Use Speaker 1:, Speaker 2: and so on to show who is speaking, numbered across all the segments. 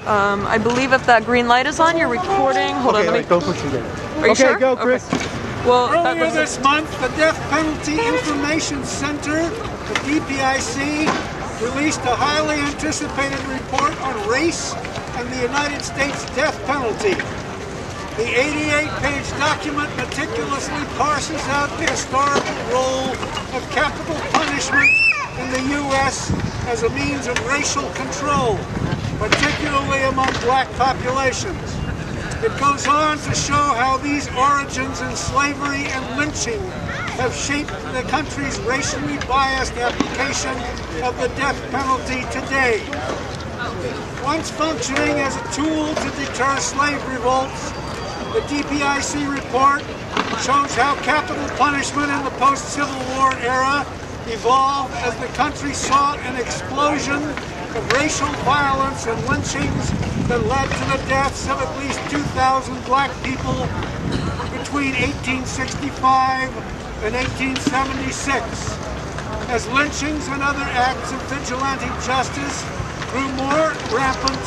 Speaker 1: I believe if that green light is on, you're recording. Hold on, let me...
Speaker 2: Go push it in.
Speaker 1: Are you sure?
Speaker 2: Okay, go, Chris.
Speaker 1: Okay. Well,
Speaker 3: earlier this month, the Death Penalty Information Center, the DPIC, released a highly anticipated report on race and the United States death penalty. The 88-page document meticulously parses out the historical role of capital punishment in the U.S. as a means of racial control, particularly among black populations. It goes on to show how these origins in slavery and lynching have shaped the country's racially biased application of the death penalty today. Once functioning as a tool to deter slave revolts, the DPIC report shows how capital punishment in the post-Civil War era evolved as the country saw an explosion of racial violence and lynchings that led to the deaths of at least 2,000 black people between 1865 and 1876. As lynchings and other acts of vigilante justice grew more rampant,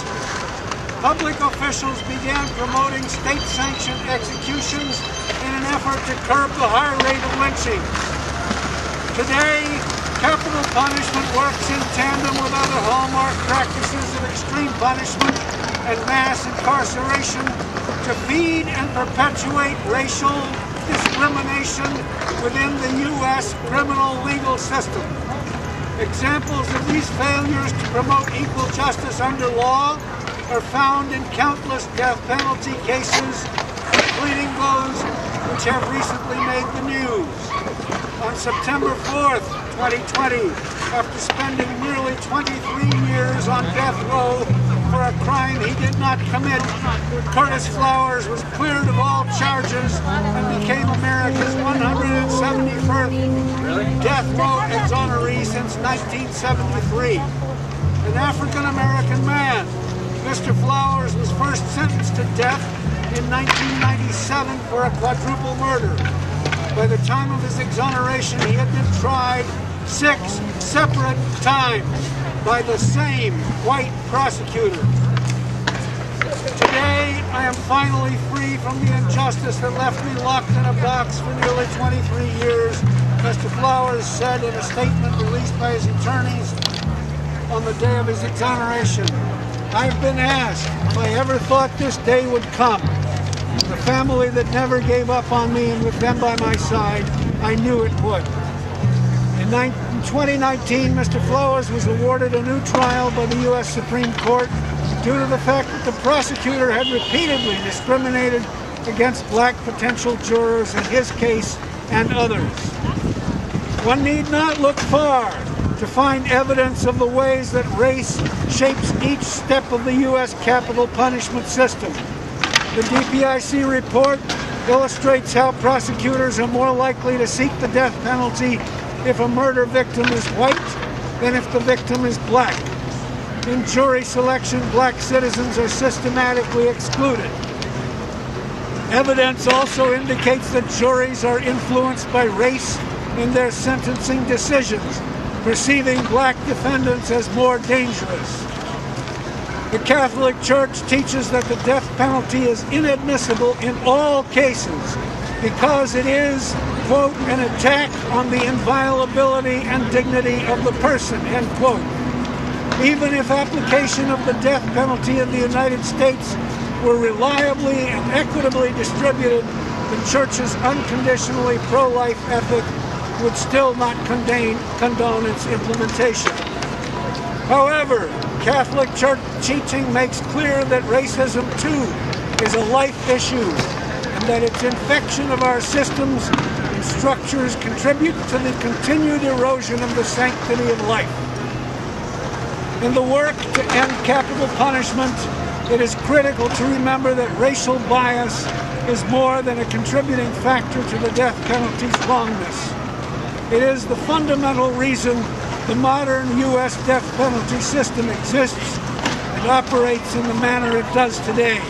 Speaker 3: public officials began promoting state-sanctioned executions in an effort to curb the high rate of lynching. Today, capital punishment works in tandem with other hallmark practices of extreme punishment and mass incarceration to feed and perpetuate racial discrimination within the U.S. criminal legal system. Examples of these failures to promote equal justice under law are found in countless death penalty cases, including those which have recently made the news. On September 4th, 2020, after spending nearly 23 years on death row for a crime he did not commit, Curtis Flowers was cleared of all charges and became America's 171st death row exoneree since 1973. An African-American man, Mr. Flowers was first sentenced to death in 1997 for a quadruple murder. By the time of his exoneration, he had been tried 6 separate times by the same white prosecutor. Today, I am finally free from the injustice that left me locked in a box for nearly 23 years, Mr. Flowers said in a statement released by his attorneys on the day of his exoneration. I've been asked if I ever thought this day would come. The family that never gave up on me, and with them by my side, I knew it would. In 2019, Mr. Flowers was awarded a new trial by the U.S. Supreme Court due to the fact that the prosecutor had repeatedly discriminated against black potential jurors in his case and others. One need not look far to find evidence of the ways that race shapes each step of the U.S. capital punishment system. The DPIC report illustrates how prosecutors are more likely to seek the death penalty if a murder victim is white than if the victim is black. In jury selection, black citizens are systematically excluded. Evidence also indicates that juries are influenced by race in their sentencing decisions, perceiving black defendants as more dangerous. The Catholic Church teaches that the death penalty is inadmissible in all cases because it is, quote, an attack on the inviolability and dignity of the person, end quote. Even if application of the death penalty in the United States were reliably and equitably distributed, the Church's unconditionally pro-life ethic would still not condone its implementation. However, Catholic Church teaching makes clear that racism, too, is a life issue, and that its infection of our systems and structures contribute to the continued erosion of the sanctity of life. In the work to end capital punishment, it is critical to remember that racial bias is more than a contributing factor to the death penalty's wrongness. It is the fundamental reason the modern U.S. death penalty system exists and operates in the manner it does today.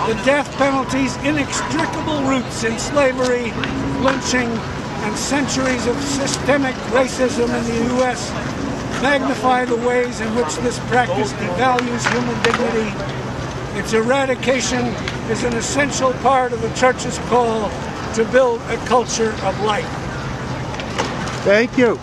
Speaker 3: The death penalty's inextricable roots in slavery, lynching, and centuries of systemic racism in the U.S. magnify the ways in which this practice devalues human dignity. Its eradication is an essential part of the Church's call to build a culture of life.
Speaker 2: Thank you.